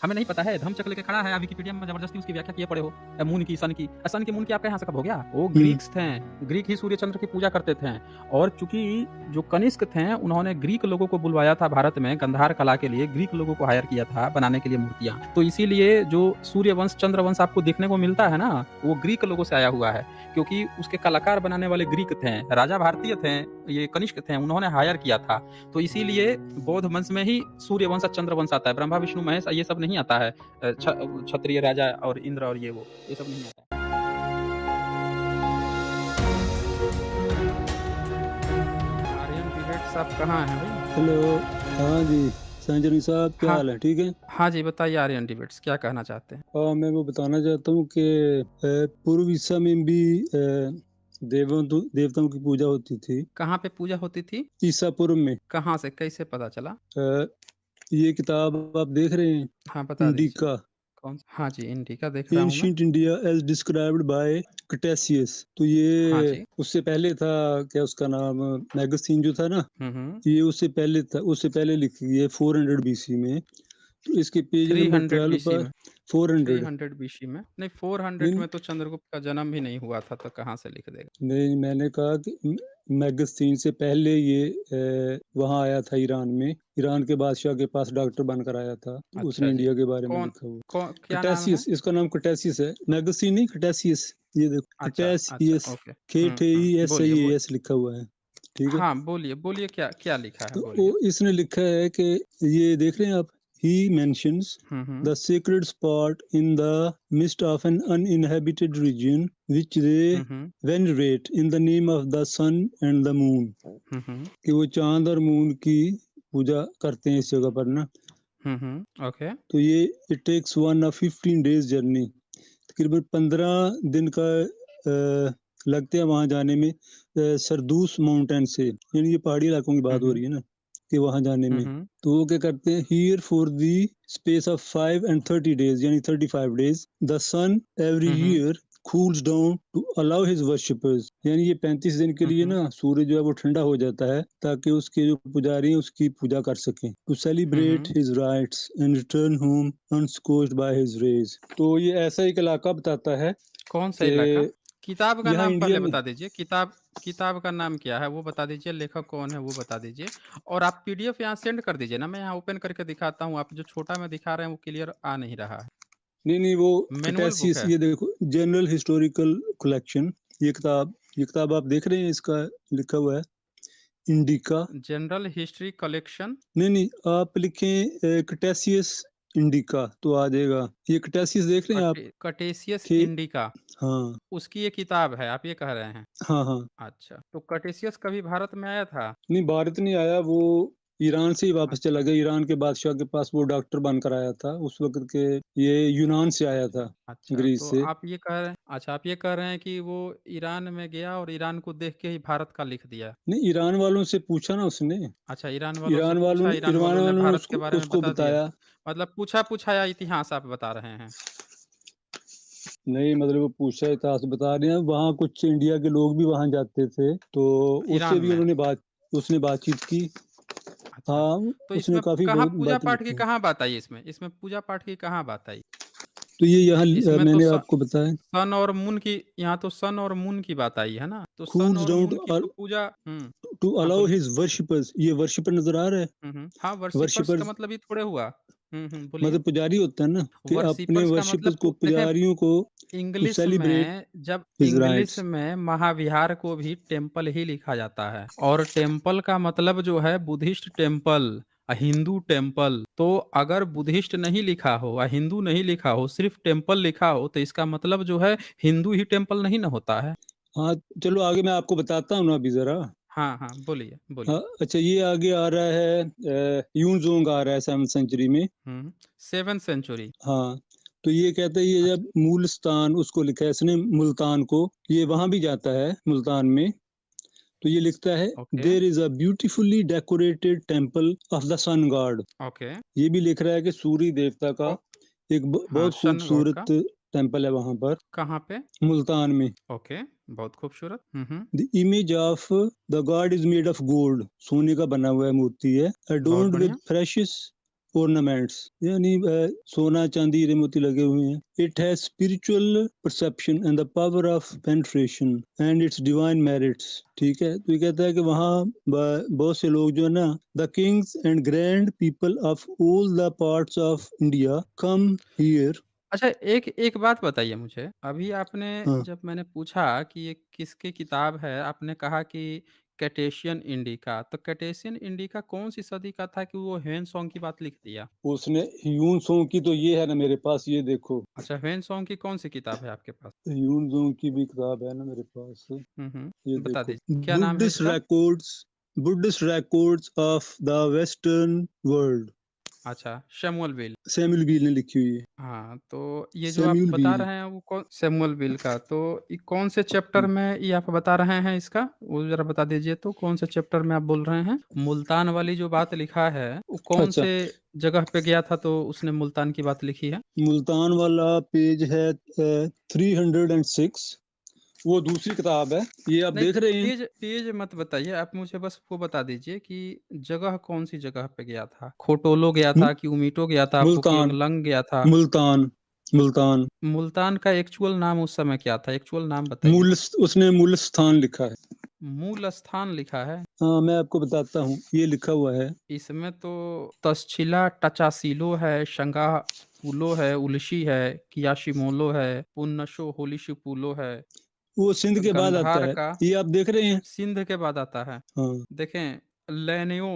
हमें नहीं पता है, धम्मचक्र लेके खड़ा है, आप विकिपीडिया में ज़बरदस्ती उसकी व्याख्या किए पड़े हो। मून की, सन की। सन के मून की आपके यहाँ से कब हो गया? वो ग्रीक्स थे, ग्रीक ही सूर्य चंद्र की पूजा करते थे। और चूंकि जो कनिष्क थे, उन्होंने ग्रीक लोगों को बुलवाया था भारत में गंधार कला के लिए, ग्रीक लोगों को हायर किया था बनाने के लिए मूर्तियां। तो इसीलिए जो सूर्य वंश चंद्र वंश आपको देखने को मिलता है ना, वो ग्रीक लोगों से आया हुआ है, क्योंकि उसके कलाकार बनाने वाले ग्रीक थे, राजा भारतीय थे, ये कनिष्क थे, उन्होंने हायर किया था। तो इसीलिए बौद्ध वंश में ही सूर्य वंश चंद्र वंश आता है, ब्रह्मा विष्णु महेश ये सब नहीं आता है, क्षत्रिय राजा और इंद्र और ये सब नहीं आता है। आर्यन डिबेट्स आप कहाँ हैं भाई? हेलो, हाँ जी, संजनी साहब क्या हाँ हाल है? ठीक है? हाँ जी, बताइए आर्यन डिबेट्स क्या कहना चाहते हैं? मैं वो बताना चाहता हूँ कि पूर्व उड़ीसा में भी देवताओं की पूजा होती थी। कहाँ पे पूजा होती थी? ईसापुर में। कहाँ से, कैसे पता चला? ये किताब आप देख रहे हैं, हाँ बता दीजिए। इंडिका, कौन? हाँ जी, इंडिका देख रहा हूँ मैं। Ancient India as described by Ctesias. तो हाँ ये जी। उससे पहले था, क्या उसका नाम, मैगजीन जो था ना, हम्म। ये उससे पहले था, उससे पहले लिखी गई है 400 BC में। तो इसके पेज नंबर 300 12 बीसी पर में? 400। 300 बीसी में नहीं, 400 नहीं में तो चंद्रगुप्त का जन्म ही नहीं हुआ था, तो कहाँ से लिख देगा? नहीं, मैंने कहा कि मैगजीन से पहले ये वहाँ आया था ईरान में, ईरान के बादशाह के पास डॉक्टर बनकर आया था, तो उसने अच्छा जी। इंडिया के बारे में कौन लिखा हुआ। कौन क्या नाम है? कैटेसियस, इसका नाम कैटेसियस है, मैगजीन नहीं, कैटेसियस। ये देखो, अच्छा अच्छा, कैटेसियस, ओके। बोलिए बोल। KTESIAS लिखा हुआ है। ठीक है? हाँ बोलिए बोलिए, क्या क्या लिखा है, तो वो बोलिए। इसने लिखा है कि ये देख रहे हैं आप, he mentions hmm. The secret spot in the mist of an uninhabited region which they hmm. Venerate in the name of the sun and the moon. Hmm. कि वो चांद और मून की पूजा करते हैं इस जगह पर ना। ओके। तो ये इट टेक्स 15 days जर्नी, तकरीबन 15 दिन का लगते हैं वहां जाने में, सरदूस माउंटेन से, यानी ये पहाड़ी इलाकों की बात हो रही है ना, कि वहां जाने में। हम्म। तो वो क्या करते हैं, here for the space of 5 and 30 days, यानी 35 days, the sun every hmm. Year cools down to allow his worshippers, यानी ये 35 दिन के लिए ना सूर्य जो है वो ठंडा हो जाता है, ताकि उसके जो पुजारी हैं उसकी पूजा कर सकें, to celebrate his rites and return home unscorched by his rays। तो ये ऐसा एक इलाका बताता है कौन सा कि इलाका? किताब का यहाँ नाम इंडिया पहले में। बता दीजिए, किताब का नाम क्या है वो बता दीजिए, लेखक कौन है वो बता दीजिए। और आप पीडीएफ यहाँ सेंड कर दीजिए ना, मैं यहाँ ओपन करके दिखाता हूँ, आप जो छोटा में दिखा रहे हैं वो क्लियर आ नहीं रहा है। नहीं वो मैनुअल बुक कैटेसियस, है? ये देखो, जनरल हिस्टोरिकल कलेक्शन, ये किताब आप देख रहे हैं, इसका लिखा हुआ है इंडिका। General history collection. नहीं, आप लिखें कैटेसियस इंडिका तो आ जाएगा। ये कैटेसियस देख रहे हैं आप कटेशियस कि, इंडिका, हाँ उसकी ये किताब है, आप ये कह रहे हैं? हाँ हाँ। अच्छा, तो कटेशियस कभी भारत में आया था? नहीं, भारत नहीं आया, वो ईरान से ही वापस चला अच्छा गया, ईरान के बादशाह के पास वो डॉक्टर बनकर आया था उस वक्त के। ये यूनान से आया था, अच्छा, ग्रीस तो से। आप ये कह रहे हैं कि वो ईरान में गया और ईरान को देख के ही भारत का लिख दिया? नहीं, ईरान वालों से पूछा ना उसने, अच्छा, ईरान वालों से पूछा, ईरान ईरान वालों ने वालों ने भारत के उसको बारे में उसको बता दिया। बताया। मतलब पूछा पूछाया इतिहास आप बता रहे हैं? नहीं, मतलब वो पूछा, इतिहास बता रहे हैं, वहाँ कुछ इंडिया के लोग भी वहाँ जाते थे, तो उससे ईरान भी में? उसने बातचीत की। अच्छा, हाँ, तो उसने इसमें काफी कहाँ बहुत पूजा बातें पाठ की लिखी हैं। कहाँ बात आई? इसमें पूजा पाठ की कहाँ बात आई? तो ये यहाँ इसमें तो मैंने आपको बताया, सन और मून की, यहाँ तो सन और मून की बात आई है ना, तो सन कूल्स और डाउन मून की तो पूजा। टू हाँ अलाउ बोलिए। His worshippers. ये वर्शिपर नजर आ रहा है, हाँ, वर्शिपर्स का वर्शिपर्स मतलब ये थोड़े हुआ। बोलिए। मतलब पुजारी होता है ना, कि अपने वर्शिपर्स का वर्शिपर्स मतलब को, देखें, पुजारियों को, टू इंग्लिश सेलिब्रेट में जब हिज इंग्लिश राइट्स। में महाविहार को भी टेम्पल ही लिखा जाता है, और टेम्पल का मतलब जो है बुद्धिस्ट टेम्पल, हिंदू टेम्पल। तो अगर बुद्धिस्ट नहीं लिखा हो या हिंदू नहीं लिखा हो, सिर्फ टेम्पल लिखा हो, तो इसका मतलब जो है हिंदू ही टेम्पल नहीं ना होता है। हाँ, चलो आगे मैं आपको बताता हूँ ना अभी जरा। हाँ हाँ, बोलिए हाँ, बोलिए। अच्छा, ये आगे आ रहा है, यूनजोंग आ रहा है 7th century में। 7th century। हाँ, तो ये कहता है, ये अच्छा। जब मूल स्थान उसको लिखा है इसने, मुल्तान को, ये वहां भी जाता है मुल्तान में। तो ये लिखता है, okay there is a beautifully decorated temple of the sun god. Okay. ये भी लिख रहा है कि सूर्य देवता का ओ, एक हाँ, बहुत सन गॉड का। खूबसूरत टेम्पल है वहां पर, कहाँ पे? मुल्तान में। ओके, बहुत खूबसूरत। The image of the God is made of gold, सोने का बना हुआ है, मूर्ति है, बहुत अडोर्न्ड विद बढ़िया। प्रेशियस ornaments, यानी सोना चांदी हीरे मोती लगे हुए हैं. It has spiritual perception and the power of penetration and its divine merits. ठीक है, तो ये कहता है कि वहाँ बहुत से लोग जो है ना, the kings and grand people of all the parts of India come here. अच्छा, एक एक बात बताइए मुझे, अभी आपने हाँ, जब मैंने पूछा कि ये किसकी किताब है, आपने कहा कि कैटेशियन इंडिका, तो कैटेशियन इंडिका कौन-सी सदी का था कि वो ह्वेन-सॉन्ग की बात लिख दिया? उसने ह्यून सोंग की तो ये है ना मेरे पास, ये देखो. अच्छा, ह्वेन-सॉन्ग की कौन-सी किताब है आपके पास? ह्यून सोंग की भी किताब है ना मेरे पास. ये बता देखो, दीजिए, क्या नाम है बुद्धिस्ट इसका? records, Buddhist records of the Western world. अच्छा, शैमुअल विल। सैमुअल बील ने लिखी हुई है. हाँ, तो ये जो आप सैमुअल बता बील. रहे हैं वो कौन सैमुअल विल का, तो ये कौन से चैप्टर में ये आप बता रहे हैं इसका? वो ज़रा बता दीजिए तो कौन से चैप्टर में आप बोल रहे हैं? मुल्तान वाली जो बात लिखा है, वो कौन अच्छा, से जगह पे गया था तो उसने मुल्तान की बात लिखी है? मुल्तान वाला पेज है 306. वो दूसरी किताब है, ये आप नहीं, देख रहे हैं. पेज पेज मत बताइए, आप मुझे बस वो बता दीजिए कि जगह कौन-सी जगह पे गया था? खोटोलो गया मु- था कि उमीटो गया था, मुल्तान, फुकियंगलंग गया था? मुल्तान, मुल्तान. मुल्तान का एक्चुअल नाम उस समय क्या था? एक्चुअल नाम बताइए मूल, ना। उसने मूल स्थान लिखा है. मूल स्थान लिखा है। हाँ, मैं आपको बताता हूँ, ये लिखा हुआ है. इसमें तो तक्षशिला टचासिलो है, शंगापुलो है, उल्शी है, कियाशिमोलो है, पुन्नशो होलिशिपुलो है, वो सिंध के बाद आता गंधार है, का ये आप देख रहे हैं. सिंध के बाद आता है। हाँ, देखें, लैनियो,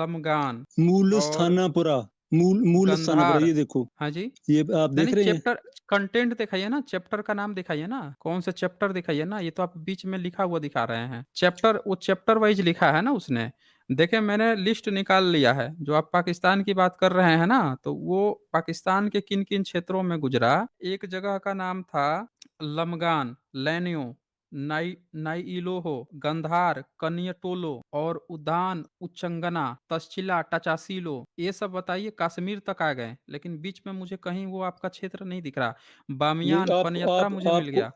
लमगान मूल और स्थानापुरा, मूल स्थानापुरा, गंधार। ये देखो, हाँ जी। ये आप नहीं, देख नहीं, रहे हैं. चैप्टर कंटेंट दिखाइए ना, चैप्टर का नाम दिखाइए ना, कौन सा चैप्टर दिखाइए ना, ये तो आप बीच में लिखा हुआ दिखा रहे हैं। चैप्टर वो चैप्टर वाइज़ लिखा है ना उसने। देखिए मैंने लिस्ट निकाल लिया है, जो आप पाकिस्तान की बात कर रहे हैं ना, तो वो पाकिस्तान के किन-किन क्षेत्रों में गुजरा, एक जगह का नाम था लमगान, लैनियो, नाइइलोहो, गंधार, कनियटोलो और उदान, उच्चंगना, तक्षशिला, टचासिलो, ये सब बताइए कश्मीर तक आ गए, लेकिन बीच में मुझे कहीं वो आपका क्षेत्र नहीं दिख रहा। नहीं, बामियान, आप पनयत्रा आप मुझे मिल आपको, गया।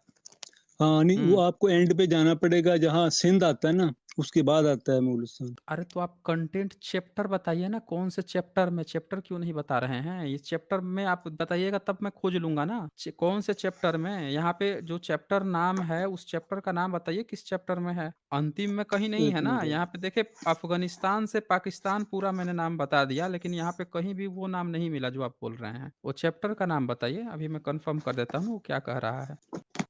हाँ नहीं, वो हुँ। आपको एंड पे जाना पड़ेगा जहाँ सिंध आता है ना, उसके बाद आता है मूल स्थान. अरे तो आप कंटेंट चैप्टर बताइए ना, कौन से चैप्टर में? चैप्टर क्यों नहीं बता रहे हैं? ये चैप्टर में आप बताइएगा तब मैं खोज लूँगा ना। कौन से चैप्टर में? यहाँ पे जो चैप्टर नाम है उस चैप्टर का नाम बताइए किस चैप्टर में है? अंतिम में कहीं नहीं है एक ना। मिनट. यहाँ पे देखिए अफ़गानिस्तान से पाकिस्तान पूरा मैंने नाम बता दिया, लेकिन यहाँ पे कहीं भी वो नाम नहीं मिला जो आप बोल रहे हैं। वो चैप्टर का नाम बताइए, अभी मैं कन्फर्म कर देता हूँ वो क्या कह रहा है।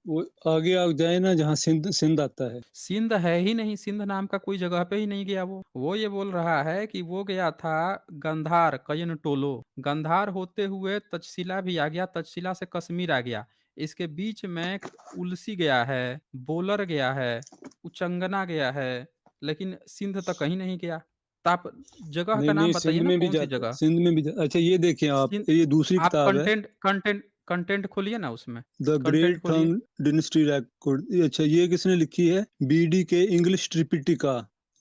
वो आगे आ जाए ना जहाँ सिंध सिंध आता है. सिंध है ही नहीं, सिंध नाम का कोई जगह पे ही नहीं गया वो। वो ये बोल रहा है कि वो गया था गंधार, कयनटोलो। गंधार होते हुए तक्षशिला भी आ गया, तक्षशिला से कश्मीर आ गया। इसके बीच में उलसी गया है, बोलर गया है, उचंगना गया है, लेकिन सिंध तक कहीं नहीं गया। तो आप जगह नहीं का नहीं, नाम बताइए सिंध ना में भी कौन सी जाता है, जगह? सिंध में भी अच्छा, ये देखें आप, सिंध ये दूसरी आप किताब है. कंटेंट खोलिए ना उसमें, द कंटेंट ग्रेट खोलिए। थंग डिनेस्टी रिकॉर्ड. अच्छा, ये किसने लिखी है? बीडी के इंग्लिश त्रिपिटिका.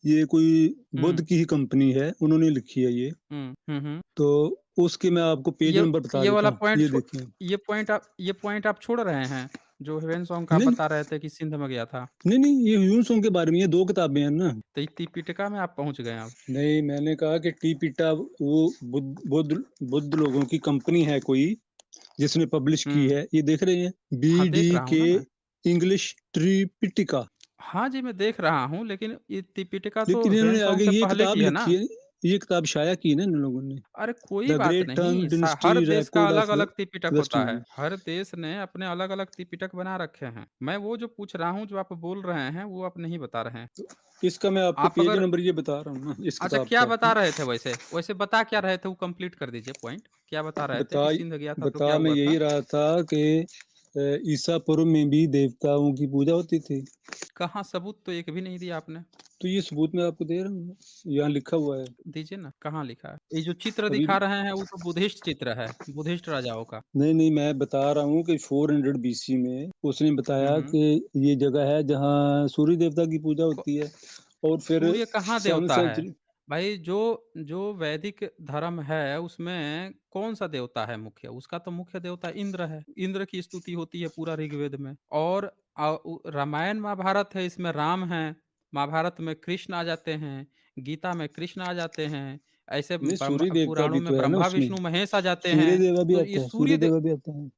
ये कोई बुद्ध हुँ, की ही कंपनी है, उन्होंने लिखी है ये. हुँ। तो उसके मैं आपको पेज ये नंबर बता ये देता वाला हूँ, पॉइंट ये छो देखिए. ये पॉइंट आप छोड़ रहे हैं, जो ह्वेन-सॉन्ग का आप नहीं बता रहे थे कि सिंध में गया था। नहीं नहीं, ये ह्यून सोंग के बारे में, ये दो किताबें हैं ना. तो त्रिपिटका में आप पहुँच गए अब। नहीं, मैंने कहा कि टी पिटा वो बुद्ध लोगों की कंपनी है कोई, जिसने पब्लिश की हुँ। है, ये देख रहे हैं, बी हाँ, डी देख रहा हूँ के ना मैं। इंग्लिश त्रिपिटिका. हाँ जी, मैं देख रहा हूँ, लेकिन ये त्रिपिटका तो लेकिन इन्होंने ह्वेन-सॉन्ग आगे से ये पहले किताब की है ना? लिखी है, ये किताब शाया की है ना इन लोगों ने. अरे कोई द बात ग्रेट नहीं, टंग डिनेस्टी हर देश का रिकॉर्ड ऑफ अलग-अलग त्रिपिटक वेस्ट होता है। इंडीज. हर देश ने अपने अलग-अलग त्रिपिटक बना रखे हैं। मैं वो जो पूछ रहा हूँ, जो आप बोल रहे हैं, वो आप नहीं बता रहे हैं। इसका मैं आपको आप पेज अगर नंबर ये बता रहा हूँ ना, इस अच्छा, किताब क्या का. बता रहे थे वैसे? वैसे बता क्या रहे थे वो कंप्लीट कर दीजिए पॉइंट। क्या बता रहे थे बता कि सिंध गया था तो क्या बता मैं हुआ यही था? रहा था कि ईसा पूर्व में भी देवताओं की पूजा होती थी. कहाँ सबूत तो एक भी नहीं दिया आपने। तो ये सबूत मैं आपको दे रहा हूँ, यहाँ लिखा हुआ है. दीजिए ना, कहाँ लिखा है? ये जो चित्र अभी दिखा रहे हैं वो तो बुद्धिस्ट चित्र है, बुद्धिस्ट राजाओं का। नहीं नहीं, मैं बता रहा हूँ कि 400 बीसी में उसने बताया हुँ। कि ये जगह है जहाँ सूर्य देवता की पूजा क होती है. और फिर सूर्य कहाँ सन देवता है? सेंचुरी. भाई जो जो वैदिक धर्म है उसमें कौन-सा देवता है मुख्य? उसका तो मुख्य देवता इंद्र है। इंद्र की स्तुति होती है पूरा ऋग्वेद में और रामायण महाभारत है, इसमें राम हैं, महाभारत में कृष्ण आ जाते हैं, गीता में कृष्ण आ जाते हैं, ऐसे नहीं, सूर्य देवता पुराणों भी में तो है ना ब्रह्मा, उसमें। विष्णु, महेश आ जाते सूर्य हैं, देवा भी तो ये आता है, सूर्य सूर्य दे देवा भी आता है।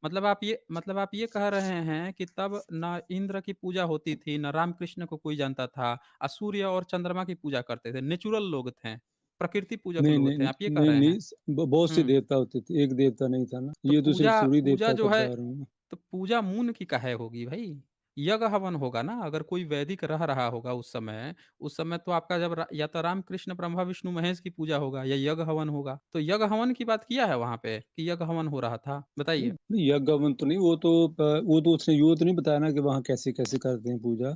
मतलब आप ये कह रहे हैं कि तब ना इंद्र की पूजा होती थी, ना रामकृष्ण को कोई जानता था, सूर्य और चंद्रमा की पूजा करते थे, नेचुरल लोग थे, प्रकृति पूजक नहीं, लोग नहीं, थे, आप ये कह नहीं, रहे नहीं, हैं? बहुत से हुँ, देवता होते थे, एक देवता नहीं था ना। तो ये तो सिर्फ पूजा सूर्य पूजा देवता का जो है बता रहा हूँ मैं। तो पूजा मून की काहे होगी भई? यज्ञ हवन होगा ना, अगर कोई वैदिक रह रहा होगा उस समय तो आपका जब या तो राम कृष्ण ब्रह्मा विष्णु महेश की पूजा होगा या यज्ञ हवन होगा। तो यज्ञ हवन की बात किया है वहाँ पे कि यज्ञ हवन हो रहा था? नहीं, बताइए। नहीं, यज्ञ हवन तो नहीं, वो तो उसने ये तो नहीं बताया ना कि वहाँ कैसे-कैसे करते हैं पूजा।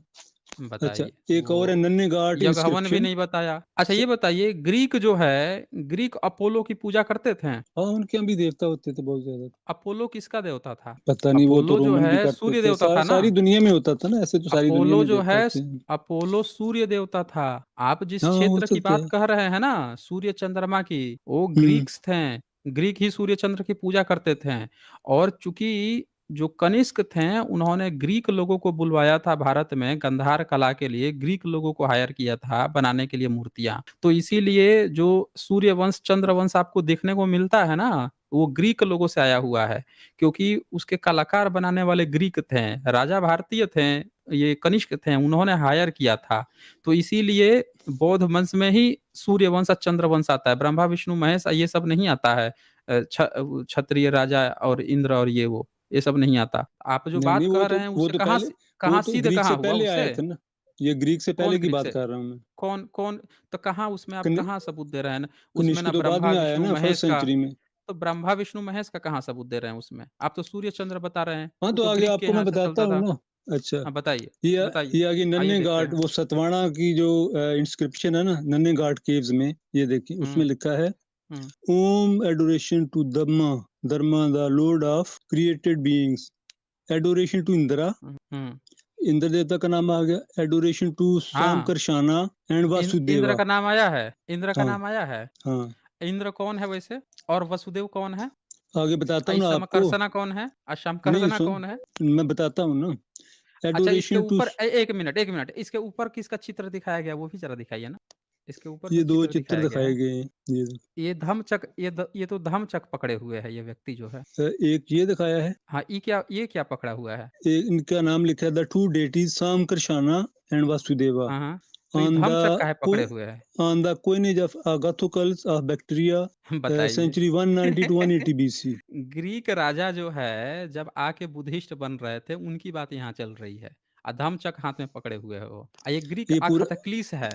अच्छा, बताइए। एक और है वो नन्हे घाट यज्ञ हवन भी इंस्क्रिप्शन। नहीं बताया। अच्छा स ये बताइए, ग्रीक जो है, ग्रीक अपोलो की पूजा करते थे? हाँ, उनके यहाँ भी देवता होते थे बहुत ज़्यादा। अपोलो किसका देवता था? पता नहीं, वो तो अपोलो जो रोमन भी है करते सूर्य थे। देवता था ना? सारी दुनिया में होता था ना, ऐसे तो सारी दुनिया अपोलो में जो देवता है होते हैं। अपोलो सूर्य देवता था। आप जिस हाँ, हाँ, वो क्षेत्र तो की है। बात कह रहे हैं ना, सूर्य चंद्रमा की, वो हुँ, ग्रीक्स थे। ग्रीक ही सूर्य चंद्र की पूजा करते थे। और चूंकि जो कनिष्क थे, उन्होंने ग्रीक लोगों को बुलवाया था भारत में गंधार कला के लिए, ग्रीक लोगों को हायर किया था बनाने के लिए मूर्तियां। तो इसीलिए जो सूर्य वंश चंद्र वंश आपको देखने को मिलता है ना, वो ग्रीक लोगों से आया हुआ है, क्योंकि उसके कलाकार बनाने वाले ग्रीक थे, राजा भारतीय थे, ये कनिष्क थे, उन्होंने हायर किया था। तो इसीलिए बौद्ध वंश में ही सूर्य वंश और चंद्र वंश आता है, ब्रह्मा विष्णु महेश ये सब नहीं आता है। क्षत्रिय राजा और इंद्र और ये सब नहीं आता। आप जो नहीं, बात नहीं, कह रहे हैं वो उससे तो पहले, वो कहाँ तो सिद्ध ग्रीक कहाँ से हुआ पहले आया उससे? था ना। ये ग्रीक से कौन पहले की ग्रीक बात से? कर रहा हूँ मैं। कौन कौन तो कहाँ उसमें आप कनि कहाँ सबूत दे रहे हैं? उसमें कनिष्क ना तो बाद ब्रह्मा में आया विष्णु ना, महेश फर्स्ट का, सेंचुरी में। तो ब्रह्मा विष्णु महेश का कहाँ सबूत दे रहे हैं उसमें? आप तो सूर्य चंद्र बता रहे हैं, हाँ, वो तो तो आगे ग्रीक के आपको मैं यहाँ से बताता चलता हूँ था। ना। अच्छा, हाँ, बताइए, ये बताइए। ये आगे आइए नन्हे देखते घाट, हैं। वो सतवाना की जो इंस्क्रिप्शन है ना, नन्हे घाट केव्स में, ये देखिए उसमें हुँ, लिखा है, hmm, Om adoration to Dharma the lord of created beings. Adoration to Indira, hmm, hmm. Indra देवता का नाम आ गया। एडोरेशन टू हाँ, सांकर्षाना एंड इंद्र वासुदेवा। का नाम आया है? इंद्र का हाँ, नाम आया है? हाँ, इंद्र कौन है वैसे? और वसुदेव कौन है? आगे बताता हूँ ना आपको। समकर्षणा कौन है? नहीं, शमकर्षणा कौन है? मैं बताता हूँ ना। अच्छा इसके एडोरेशन टू, ऊपर 1 मिनट, इसके ऊपर किसका चित्र दिखाया गया वो भी ज़रा दिखाइए ना? इसके ऊपर ये जो दो चित्र चित्र दिखाया गया दिखाए है, गए हैं। ये तो धम्मचक्र पकड़े हुए है ये व्यक्ति जो है। एक ये दिखाया है। हाँ, ये क्या पकड़ा हुआ है? इनका नाम लिखा है the two deities Sankarshana and Vasudeva हाँ, हाँ। तो ये on the धम्मचक्र काहे co पकड़े हुए है? on the coinage of Agathocles of Bactria, बताइए। century 190 to 180 BC। ग्रीक राजा जो है जब आके बुद्धिस्ट बन रहे थे उनकी बात यहाँ चल रही है। धम्मचक्र हाथ में पकड़े हुए है वो। ये ग्रीक ये पूरा अगाथक्लीस है।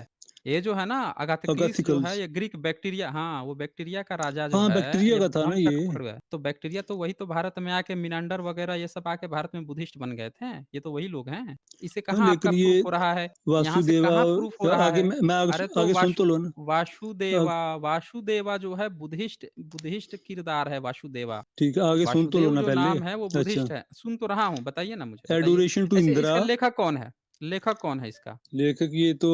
ये जो है ना अगाथक्लीस जो है अगाथिकल्स। ये ग्रीक बैक्टीरिया, हाँ, वो बैक्टीरिया का राजा जो हाँ, है बैक्टीरिया ये का था ना ये। धम्मचक्र पकड़े हुआ है। तो बैक्टीरिया तो वही तो भारत में आके मिनांडर वगैरह ये सब आके भारत में बुद्धिस्ट बन गए थे। ये तो वही लोग हैं। इसे हाँ, कहाँ आपका लेकिन ये प्रूफ हो रहा है? यहाँ से वासुदेवा, कहाँ प्रूफ हो रहा आगे है? मैं अरे तो आगे सुन तो लो ना। वासुदेवा वासुदेवा जो है बुद्धिस्ट बुद्धिस्ट किरदार है वासुदेवा। ठीक है, आगे सुन तो लो वासुदेव ना जो पहले। नाम है वो अच्छा, बुद्धिस्ट है। सुन तो रहा हूँ, बताइए ना मुझे, बताइए। एडोरेशन टू ऐसे इंदिरा। इसका लेखक कौन है? लेखक कौन है इसका? लेखक ये तो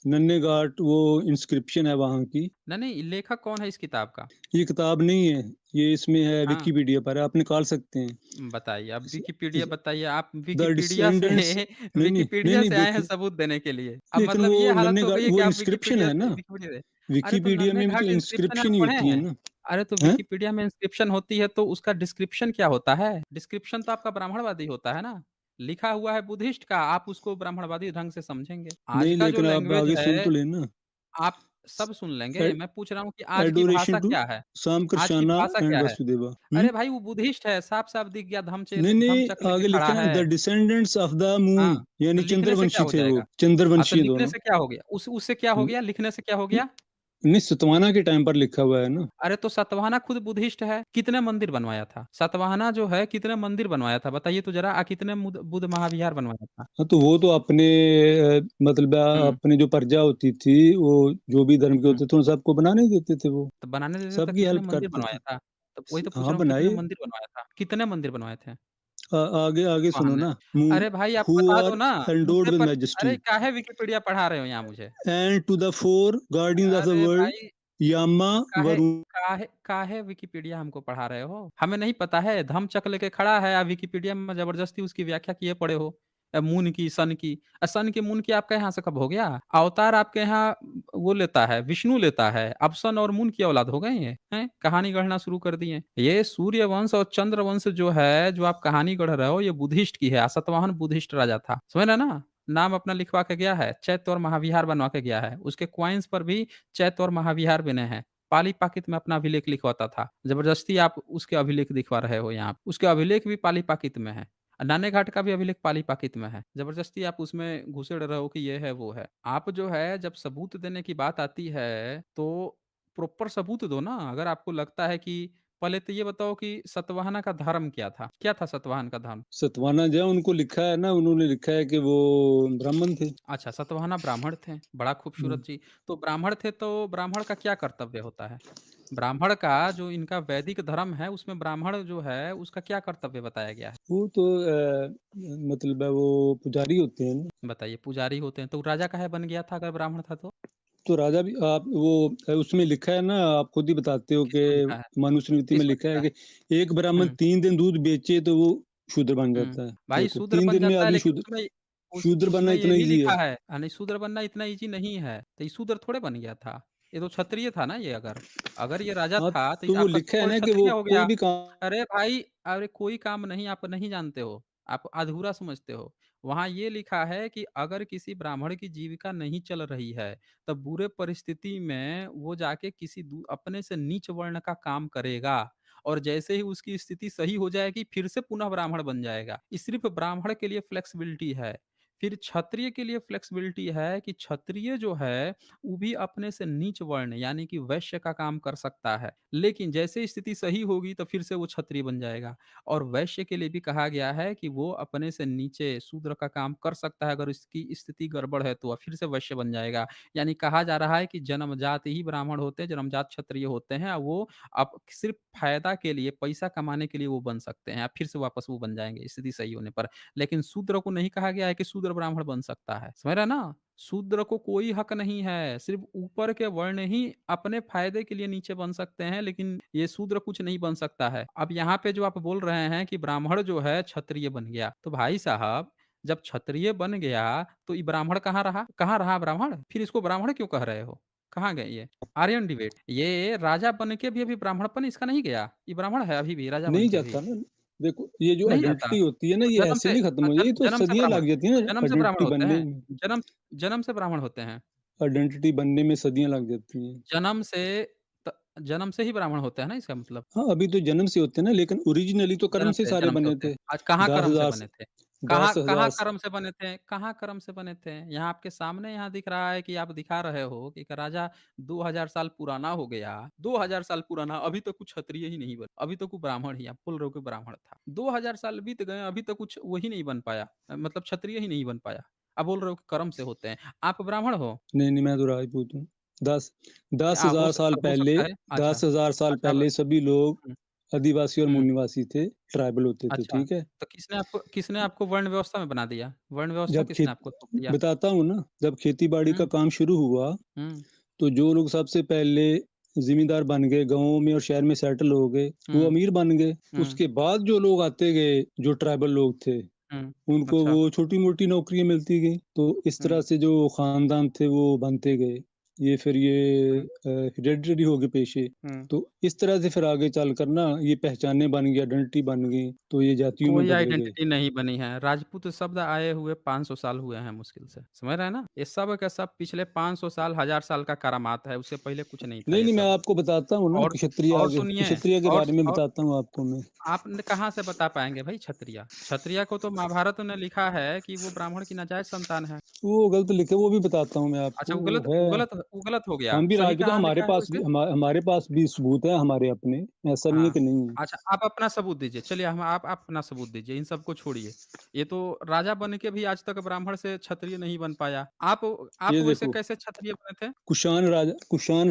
नन्हे घाट वो इंस्क्रिप्शन है वहाँ की। नहीं, नहीं, लेखक कौन है इस किताब का? ये किताब नहीं है, ये इसमें है, हाँ, विकिपीडिया पर है, आप निकाल सकते हैं। बताइए। अब इस, विकिपीडिया इस, बताइए। आप द डिसेंडेंट्स, नहीं, नहीं, नहीं, विकिपीडिया नहीं, से आए हैं देखिए, सबूत देने के लिए। अब लेकिन मतलब वो ये हालत नन्हे हो गई घाट है कि वो आप इंस्क्रिप्शन है ना, विकिपीडिया से अरे तो विकिपीडिया नन्हे में भी तो घाट इंस्क्रिप्शन आप इंस्क्रिप्शन ही पढ़े होती है हैं? ना। अरे तो हैं? विकिपीडिया में इंस्क्रिप्शन होती है तो उसका डिस्क्रिप्शन क्या होता है? डिस्क्रिप्शन तो आपका ब्राह्मणवादी होता है ना? लिखा हुआ है बुद्धिस्ट का, आप उसको ब्राह्मणवादी ढंग से समझेंगे। आज नहीं, का जो लेकिन आप लैंग्वेज आगे सुन है तो लेना। आप सब सुन लेंगे। मैं पूछ रहा हूँ कि आज की एडोरेशन भाषा टू क्या है? शाम आज की कृष्णाना भाषा एंड क्या है? वसुदेवा। अरे भाई वो बुद्धिस्ट है, साफ-साफ दिख गया नहीं, नहीं, धम्मचक्र लेके आगे खड़ा लिखा है द है। डिसेंडेंट्स ऑफ द मून, हाँ, तो यानी लिखने से क्या चंद्रवंशी हो थे वो, जाएगा? तो चंद्रवंशी है लिखने दोनों। से क्या हो गया? उससे क्या हो न- गया? लिखने से क्या हो गया? नहीं, सतवाना के टाइम पर लिखा हुआ है ना। अरे तो सातवाहना खुद बुद्धिस्ट है, कितने मंदिर बनवाया था? सातवाहना जो है कितने मंदिर बनवाया था? बताइए तो ज़रा कितने बुद्ध महाविहार बनवाया था? हाँ, तो वो तो अपने मतलब हुँ, अपनी जो प्रजा होती थी, वो जो भी धर्म के हुँ। होते थे उन सबको बनाने देते थे वो, तो बनाने देते तो सबकी कितने हेल्प मंदिर करते बनवाया थे। था? तो वही तो पूछ हाँ, रहा हूँ कितने बनाए। मंदिर बनवाया था? कितने मंदिर बनवाए थे? आगे आगे सुनो सातवाहन ने? ना। मू अरे भाई आप हु बता दो आर ना, एंडोर्ड मुद्दे विद पर मैजेस्टी अरे काहे विकिपीडिया पढ़ा रहे हो यहाँ मुझे? And to the four guardians of the अरे वर्ल्ड, भाई यामा, काहे वरुण। काहे काहे विकिपीडिया हमको पढ़ा रहे हो? हमें नहीं पता है, धम्मचक्र लेके खड़ा है, आप विकिपीडिया में ज़बरदस्ती उसकी व्याख्या किए पड़े हो। मून की, सन की। सन की, मून की आपका यहाँ से कब हो गया? अवतार आपके यहाँ वो लेता है, विष्णु लेता है। अब सन और मून की औलाद हो गए ये, हैं? कहानी गढ़ना शुरू कर दिए। ये सूर्यवंश और चंद्रवंश जो है, जो आप कहानी गढ़ रहे हो, ये बुद्धिस्ट की है। सातवाहन बुद्धिस्ट राजा था। समझ रहे हैं ना? नाम अपना लिखवा के गया है, चैत्य और महाविहार बनवा के गया है। उसके कॉइन्स पर भी चैत्य और महाविहार बने हैं। पाली-पाकित में अपना अभिलेख लिखवाता था। ज़बरदस्ती आप उसके अभिलेख दिखवा रहे हो यहाँ। उसके अभिलेख भी पाली-पाकित में है। नाने घाट का भी अभिलेख पाली-पाकित में है। ज़बरदस्ती आप उसमें घुसेड़ रहे हो कि ये है, वो है। आप जो है जब सबूत देने की बात आती है, तो प्रॉपर सबूत दो ना। अगर आपको लगता है कि पहले तो ये बताओ कि सतवाहना का धर्म क्या था? क्या था सतवाहन का धर्म? सतवाना जो है उनको लिखा है ना, उन्होंने लिखा है कि वो ब्राह्मण थे। अच्छा, सतवाहना ब्राह्मण थे। बड़ा हुँ। खूबसूरत जी। तो ब्राह्मण थे तो ब्राह्मण का क्या कर्तव्य होता है? ब्राह्मण का जो इनका वैदिक धर्म है, उसमें ब्राह्मण जो है, उसका क्या कर्तव्य बताया गया है? वो तो मतलब है वो पुजारी होते हैं ना। बताइए, पुजारी होते हैं, तो राजा काहे बन गया था अगर ब्राह्मण था तो? तो राजा भी आप वो उसमें लिखा है ना, आप खुद ही बताते हो कि किसमें लिखा है? मनुस्मृति में किसमें लिखा लिखा है है? कि एक ब्राह्मण हुँ, 3 दिन दूध बेचे तो वो शूद्र बन हुँ। जाता है। भाई देखो शूद्र 3 बन दिन में जाता है, आदमी लेकिन उसमें शूद्र बनना उसमें ये इतना भी ईज़ी लिखा है। है नहीं, शूद्र बनना इतना ईज़ी नहीं है। तो ये शूद्र थोड़े बन गया था। ये तो क्षत्रिय था ना ये अगर। अगर ये राजा हाँ, था, तो ये तो वो आपका लिखा सो है कॉल्ड ना कि क्षत्रिय वो हो कोई गया। भी काम अरे भाई, अरे कोई काम नहीं, आप नहीं जानते हो। आप अधूरा समझते हो। वहाँ ये लिखा है कि अगर किसी ब्राह्मण की जीविका नहीं चल रही है, तब बुरे परिस्थिति में वो जाके किसी अपने से नीच वर्ण का काम करेगा। और जैसे ही उसकी स्थिति सही हो जाएगी, फिर से पुनः ब्राह्मण बन जाएगा। ये सिर्फ ब्राह्मण के लिए फ्लेक्सिबिलिटी है। फिर क्षत्रिय के लिए फ्लेक्सिबिलिटी है कि क्षत्रिय जो है, वो भी अपने से नीच वर्ण यानी कि वैश्य का काम कर सकता है। लेकिन जैसे स्थिति सही होगी, तो फिर से वो क्षत्रिय बन जाएगा। और वैश्य के लिए भी कहा गया है कि वो अपने से नीचे शूद्र का काम कर सकता है, अगर उसकी स्थिति गड़बड़ है तो वह फिर से वैश्य बन जाएगा। यानी कहा जा रहा है कि जन्मजात ही ब्राह्मण होते हैं, जन्मजात क्षत्रिय होते हैं, और वो अब सिर्फ फायदा के लिए, पैसा कमाने के लिए वो बन सकते हैं, फिर से वापस वो बन जाएँगे स्थिति सही होने पर। लेकिन शूद्र को नहीं कहा गया है कि शूद्र ब्राह्मण बन सकता है। समझ रहे हैं ना? शूद्र को कोई हक नहीं है, सिर्फ़ ऊपर के वर्ण ही अपने फ़ायदे के लिए नीचे बन सकते हैं, लेकिन ये शूद्र कुछ नहीं बन सकता है। अब यहाँ पे जो आप बोल रहे हैं कि ब्राह्मण जो है क्षत्रिय बन गया, तो भाई साहब जब क्षत्रिय बन गया, तो ये ब्राह्मण कहाँ रहा? कहाँ रहा ब्राह्मण? फिर इसको ब्राह्मण क्यों कह रहे हो? कहाँ गए ये? आर्यन डिबेट। ये राजा बन के भी अभी ब्राह्मणपन इसका नहीं गया। ये ब्राह्मण है अभी भी, राजा बन नहीं के भी। जाता ना। देखो, ये जो नहीं जाता। आइडेंटिटी होती है ना, तो ये ऐसे नहीं खत्म हो, ये तो जन्म से सदियाँ ब्राह्मण लग जाती है ना जन्म से ब्राह्मण आइडेंटिटी होते बनने हैं। में। जन्म जन्म से ब्राह्मण होते हैं। आइडेंटिटी बनने में सदियाँ लग जाती हैं। जन्म से त जन्म से ही ब्राह्मण होते हैं ना, इसका मतलब? हाँ, अभी तो जन्म से होते हैं ना, लेकिन ओरिजिनली तो कर्म से सारे जन्म से बने होते हैं। थे। आज कहाँ दास कर्म से हज़ार बने थे? कहाँ दास कहाँ हज़ार कर्म से बने थे? कहाँ कर्म से बने थे? यहाँ आपके सामने यहाँ दिख रहा है कि आप दिखा रहे हो कि एक राजा 2000 साल पुराना हो गया। 2000 साल पुराना, अभी तक कुछ क्षत्रिय ही नहीं बना। अभी तक वो ब्राह्मण ही, आप बोल रहे हो कि ब्राह्मण था। 2000 साल बीत गए, अभी तक कुछ वही नहीं बन पाया। मतलब क्षत्रिय ही नहीं बन पाया। आप बोल रहे हो कि कर्म से होते हैं। आप ब्राह्मण हो? नहीं, नहीं, मैं तो राजपूत हूँ। 10 10 हज़ार साल हो पहले सकता है। अच्छा, 10,000 साल अच्छा पहले सभी लोग हुँ, आदिवासी और मूल हुँ। निवासी थे, ट्राइबल होते थे, अच्छा, ठीक है? तो किसने आपको वर्ण व्यवस्था में बना दिया? वर्ण व्यवस्था जब किसने खेत आपको थोप दिया? बताता हूँ ना, जब खेती-बाड़ी का हुँ, काम शुरू हुआ, हुँ, तो जो लोग सबसे पहले ज़िमींदार बन गए, गाँवों में और शहर में सेटल हो गए, वो हुँ, अमीर बन गए। हुँ, उसके बाद जो लोग आते गए, जो ट्राइबल लोग थे, हुँ। उनको अच्छा, वो छोटी-मोटी नौकरियाँ मिलती गईं। तो इस हुँ, तरह से जो ख़ानदान थे वो बनते गए। ये फिर ये हुँ, हेरेडिटरी हो गए पेशे। हुँ। तो इस तरह से फिर आगे चलकर ना ये पहचानें बन गई, आइडेंटिटी बन गई, तो ये जातियों में कोई बँट गए। आइडेंटिटी नहीं बनी है। राजपूत शब्द आए हुए 500 साल हुए हैं मुश्किल से। समझ रहे हैं ना? ये सब का सब पिछले 500 साल, 1000 साल का करामात है। उससे पहले कुछ नहीं था नहीं, ये नहीं, मैं सब। आपको बताता हूँ ना, और और सुनिए, क्षत्रिय के और बारे में और बताता हूँ आपको मैं। आपने कहाँ से बता पाएँगे भाई क्षत्रिय? क्षत्रिय को तो महाभारत ने लिखा है कि वो ब्राह्मण की नाजायज़ संतान है। वो गलत लिखे, वो भी बताता हूँ मैं अच्छा, आपको, वो वो गलत है। वो गलत वो गलत हो गया। हम भी सही राजपूत हैं, कहाँ लिखा है वैसे? हमारे पास भी सबूत है हमारे अपने, ऐसा नहीं है हाँ। कि नहीं है। अच्छा, आप अपना सबूत दीजिए। चलिए हम आप अपना सबूत दीजिए, इन सबको छोड़िए। ये तो राजा बन के भी आज तक ब्राह्मण से क्षत्रिय नहीं बन पाया। आप ये वैसे देखो, कैसे क्षत्रिय बने थे? कुषाण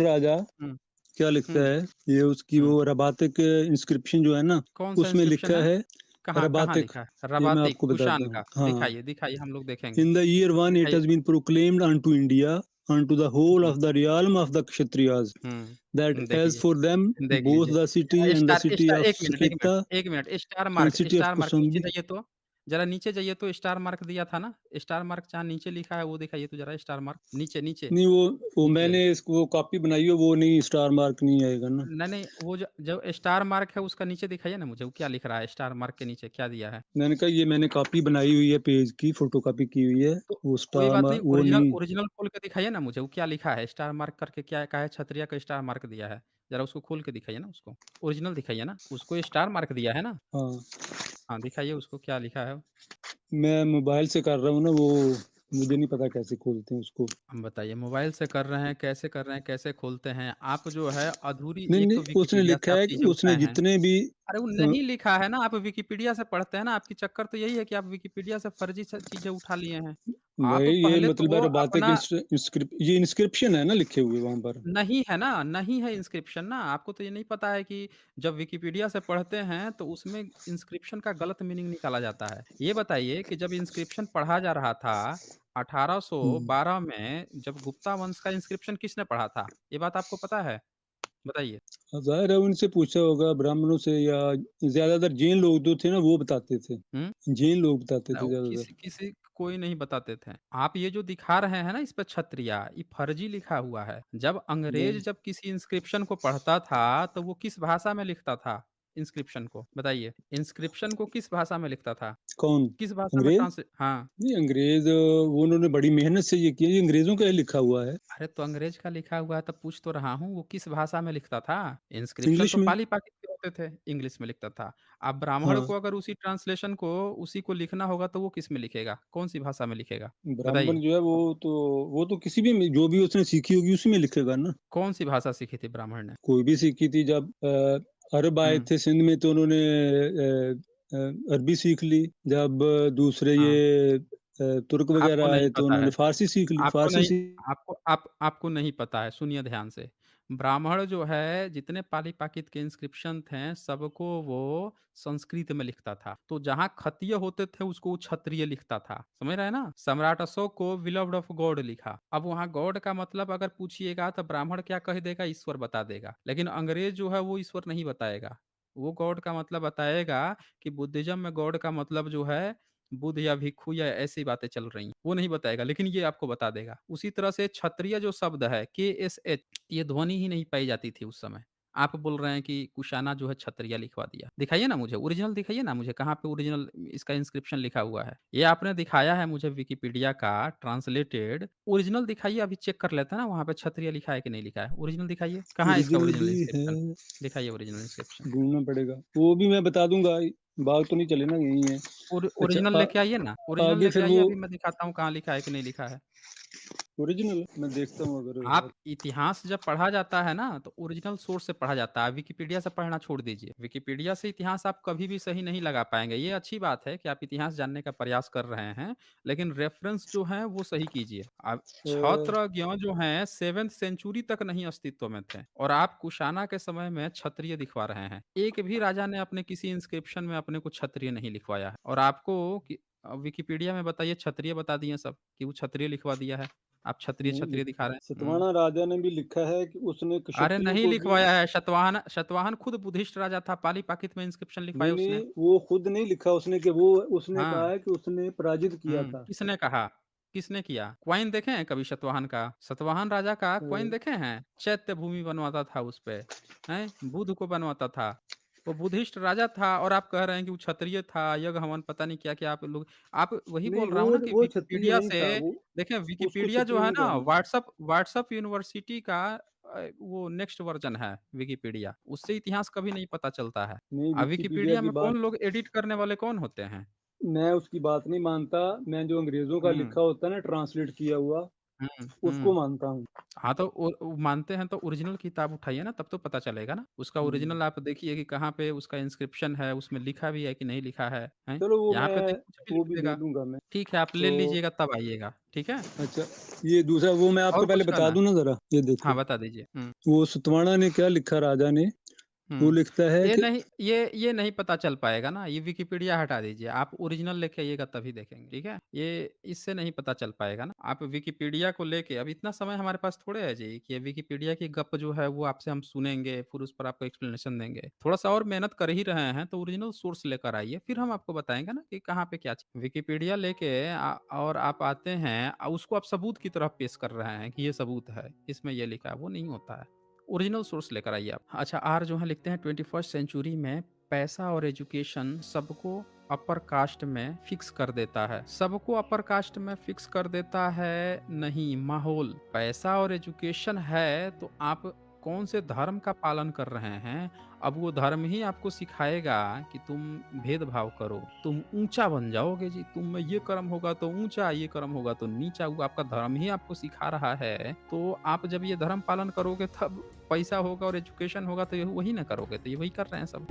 राजा हुँ, क्या लिखता हुँ, है, ये उसकी हुँ। वो रबातिक इंस्क्रिप्शन जो है ना, कौन-सा उसमें इंस्क्रिप्शन लिखा है? है कहाँ कहाँ रबातिक, लिखा है? ये मैं रबातिक, आपको कुषाण बताता हूँ। का। हाँ। दिखाइए, दिखाइए हम लोग देखेंगे। In the year 1 it दिखाइए। has been proclaimed unto India, unto the whole hmm, of the realm of the Kshatriyas, that as देखिए, for them देख both लीजिए। the city and the star city star of 1 minute, 1 minute, Saketa 1 minute and city of star mark नीचे Kushambi। जाइए तो। जरा नीचे जाइए तो स्टार मार्क दिया था ना, स्टार मार्क जहाँ नीचे लिखा है वो दिखाइए तो जरा स्टार मार्क नीचे नीचे नहीं वो नीचे जाइए। मैंने इसको वो कॉपी बनाई है, वो नहीं, स्टार मार्क नहीं आएगा ना। नहीं नहीं, वो जो स्टार मार्क है उसका नीचे दिखाइए ना मुझे, वो क्या लिख रहा है स्टार मार्क के नीचे क्या दिया है? मैंने कहा ये मैंने कॉपी बनाई हुई है पेज की, फोटोकॉपी की हुई है, तो वो कोई स्टार बात नहीं, मार्क वो ओरिजिनल नहीं। ओरिजिनल खोल के दिखाइए ना मुझे, वो क्या लिखा है? स्टार मार्क करके क्या का है, क्षत्रिय का स्टार मार्क दिया है। ज़रा उसको खोल के दिखाइए ना उसको। ओरिजिनल दिखाइए ना, उसको स्टार मार्क दिया है ना? हाँ, हाँ, दिखाइए उसको क्या लिखा है? मैं मोबाइल से कर रहा हूँ ना, वो मुझे नहीं पता कैसे खोलते हैं उसको। हम बताइए मोबाइल से कर रहे हैं, कैसे कर रहे हैं, कैसे खोलते हैं? आप जो है अधूरी नहीं, एक नहीं, तो उसने विकिपीडिया से लिखा आप है कि चीज़ें उसने उठाए हैं। जितने भी अरे वो अ, नहीं लिखा है ना, आप विकिपीडिया से पढ़ते हैं ना, आपकी चक्कर तो यही है कि आप विकिपीडिया से फर्जी स चीज़ें उठा लिए हैं। आप भाई ये पहले मतलब तो यार बात है कि अपना ये इंस्क्रिप्शन है ना लिखे हुए वहाँ पर। नहीं है ना, नहीं है इंस्क्रिप्शन ना, आपको तो ये नहीं पता है कि जब विकिपीडिया से पढ़ते हैं तो उसमें इंस्क्रिप्शन का गलत मीनिंग निकाला जाता है। ये बताइए कि जब इंस्क्रिप्शन पढ़ा जा रहा था हुँ। 1812 में जब गुप्ता वंश का इंस्क्रिप्शन किसने पढ़ा था? ये बात आपको पता है? बताइए। ज़ाहिर है उनसे पूछा होगा ब्राह्मणों से, या ज़्यादातर जैन लोग जो थे ना वो बताते थे। हुँ? जैन लोग बताते थे किसी ज़्यादातर। किसी कोई नहीं बताते थे। आप ये जो दिखा रहे हैं ना इस पे क्षत्रिय, ये फर्जी लिखा हुआ है। जब वो अंग्रेज़ जब किसी इंस्क्रिप्शन को पढ़ता था, तो वो किस भाषा में लिखता था इंस्क्रिप्शन को? बताइए। इंस्क्रिप्शन को किस भाषा में लिखता था? कौन? किस भाषा में अंग्रेज़? ट्रांसले हाँ। नहीं अंग्रेज़ वो उन्होंने बड़ी मेहनत से ये किया, ये अंग्रेज़ों का ही लिखा हुआ है, अरे तो अंग्रेज़ का लिखा हुआ है, तब पूछ तो रहा हूँ, वो किस भाषा में लिखता था? इंस्क्रिप्शन इंग्लिश तो में। पाली-पाकी के होते थे, इंग्लिश में लिखता था। अब ब्राह्मण हाँ, को अगर उसी ट्रांसलेशन को उसी को लिखना होगा, तो वो किस में लिखेगा? कौन-सी भाषा में लिखेगा? ब्राह्मण बताइए। जो है वो तो किसी भी में जो भी उसने सीखी होगी उसी में लिखेगा ना। कौन-सी भाषा सीखी थी ब्राह्मण ने? कोई भी सीखी थी, जब अरब आए हुँ, थे सिंध में तो उन्होंने अरबी सीख ली। जब दूसरे हाँ, ये तुर्क आपको वग़ैरह नहीं आए तो पता उन्होंने है। फ़ारसी सीख ली, आपको फ़ारसी नहीं सी आपको नहीं पता है, सुनिए ध्यान से। ब्राह्मण जो है, जितने पाली-पाकित के इंस्क्रिप्शन थे, सबको वो संस्कृत में लिखता था। तो जहाँ क्षत्रिय होते थे, उसको वो क्षत्रिय लिखता था। समझ रहे हैं ना? सम्राट अशोक को बिलोव्ड ऑफ गॉड लिखा। अब वहाँ गॉड का मतलब अगर पूछिएगा, तो ब्राह्मण क्या कह देगा? ईश्वर बता देगा। लेकिन अंग्रेज़ जो है, वो ईश्वर नहीं बताएगा। वो गॉड का मतलब बताएगा कि बुद्धिज़्म में गॉड का मतलब जो है बुध या भिक्षु या ऐसी बातें चल रही हैं, वो नहीं बताएगा, लेकिन ये आपको बता देगा। उसी तरह से क्षत्रिय जो शब्द है KSH ये ध्वनि ही नहीं पाई जाती थी उस समय। आप बोल रहे हैं कि कुशाना जो है क्षत्रिय लिखवा दिया। दिखाइए ना मुझे, ओरिजिनल दिखाइए ना मुझे, कहाँ पे ओरिजिनल इसका इंस्क्रिप्शन लिखा हुआ है? ये आपने दिखाया है मुझे विकिपीडिया का ट्रांसलेटेड, ओरिजिनल दिखाइए अभी चेक कर लेते हैं ना वहाँ पे क्षत्रिय लिखा है कि नहीं लिखा है? ओरिजिनल दिखाइए, कहाँ है इसका ओरिजिनल ओरिजिनल भी है, इंस्क्रिप्शन? दिखाइए ओरिजिनल इंस्क्रिप्शन। ढूँढना पड़ेगा। वो भी मैं बता दूँगा, बात तो नहीं चले ना यही है। अच्छा ओरिजिनल लेके आइए ना, ओरिजिनल आगे लेके फिर आइए, वो अभी मैं दिखाता हूँ कहाँ लिखा है कि नहीं लिखा है। ओरिजिनल मैं देखता हूँ अगर है। आप इतिहास जब पढ़ा जाता है ना, तो ओरिजिनल सोर्स से पढ़ा जाता है, विकिपीडिया से पढ़ना छोड़ दीजिए। विकिपीडिया से इतिहास आप कभी भी सही नहीं लगा पाएँगे। ये अच्छी बात है कि आप इतिहास जानने का प्रयास कर रहे हैं, लेकिन रेफ़रेंस जो है वो सही कीजिए। अब अ, क्षत्रज्ञ जो हैं 7th सेंचुरी तक नहीं अस्तित्व में थे और आप कुशाना के समय में क्षत्रिय दिखवा रहे हैं। एक भी राजा ने अपने किसी इंस्क्रिप्शन में अपने को क्षत्रिय नहीं लिखवाया है और आपको विकिपीडिया में बताइए क्षत्रिय बता दिए सब कि वो क्षत्रिय लिखवा दिया है। आप नहीं क्षत्रिय-क्षत्रिय लिख दिखा रहे हैं। हुँ। सतवाहना राजा ने भी लिखा है कि उसने अरे क्षत्रियों नहीं को भी। लिखवाया है, शतवाहन खुद बुद्धिस्ट राजा था, पाली-पाकित में इंस्क्रिप्शन नहीं, लिखवाया उसने। नहीं, वो खुद नहीं लिखा उसने, कि वो उसने कहा हाँ, है कि उसने पराजित किया हुँ, था। किसने कहा? किसने किया? कॉइन देखे हैं कभी शतवाहन का? शतवाहन राजा का अ, कॉइन देखे हैं? चैत्य भूमि बनवाता था उसपे, हैं? बुध को बनवाता था। वो बुद्धिस्ट राजा था और आप कह रहे हैं कि वो क्षत्रिय था, यज्ञ हवन पता नहीं क्या-क्या आप वही नहीं, बोल रहा हूँ ना कि वो क्षत्रिय विकिपीडिया नहीं से था वो, देखें उसको विकिपीडिया जो क्षत्रिय है नहीं ना कहा। व्हाट्सएप यूनिवर्सिटी का वो नेक्स्ट वर्ज़न है विकिपीडिया, उससे इतिहास कभी नहीं पता चलता है। नहीं, विकिपीडिया विकिपीडिया की में बात कौन लोग एडिट करने वाले कौन होते हैं? मैं उसकी बात नहीं मानता। मैं जो अंग्रेज़ों का हुँ, लिखा होता है ना ट्रांसलेट किया हुआ, हुँ, उसको हुँ। मानता हूँ। हाँ, तो वो मानते हैं तो ओरिजिनल किताब उठाइए ना, तब तो पता चलेगा ना। उसका हुँ। ओरिजिनल आप देखिए कि कहाँ पे उसका इंस्क्रिप्शन है, उसमें लिखा भी है कि नहीं लिखा है, हैं? चलो यहाँ पे तो कुछ भी वो लिख भी दे देगा। दूँगा मैं। ठीक है, आप ले तो लीजिएगा तब आइएगा, ठीक है? अच्छा, ये दूसरा वो मैं और आपको पहले कुछ बता कहना है? दूँ ना ज़रा, ये हाँ, देखो। बता दीजिए। हुँ, वो सतवाहना ने क्या लिखा राजा ने, वो हुँ। लिखता है कि ये नहीं पता चल पाएगा ना, ये विकिपीडिया हटा दीजिए, आप ओरिजिनल लेके आइएगा तभी देखेंगे, ठीक है? ये इससे नहीं पता चल पाएगा ना, आप विकिपीडिया को लेके अब इतना समय हमारे पास थोड़े है जी कि विकिपीडिया की गप जो है वो आपसे हम सुनेंगे, फिर उस पर आपको एक्सप्लेनेशन देंगे। थोड़ा-सा और मेहनत कर ही रहे हैं, तो ओरिजिनल सोर्स लेकर आइए, फिर हम आपको बताएँगे ना कि कहाँ पे क्या चीज़ विकिपीडिया लेके और आप आते हैं उसको आप सबूत की तरह पेश कर रहे हैं कि ये सबूत है, इसमें ये लिखा है, वो नहीं होता है। ओरिजिनल सोर्स लेकर आइए आप। अच्छा आर जो है लिखते हैं 21st सेंचुरी में पैसा और एजुकेशन सबको अपर कास्ट में फिक्स कर देता है। सबको अपर कास्ट में फिक्स कर देता है नहीं, माहौल। पैसा और एजुकेशन है तो आप कौन से धर्म का पालन कर रहे हैं, अब वो धर्म ही आपको सिखाएगा कि तुम भेदभाव करो, तुम ऊँचा बन जाओगे जी, तुम में ये कर्म होगा तो ऊँचा, ये कर्म होगा तो नीचा, वो आपका धर्म ही आपको सिखा रहा है। तो आप जब ये धर्म पालन करोगे तब पैसा होगा और एजुकेशन होगा तो ये वही ना करोगे, तो ये वही कर रहे हैं सब।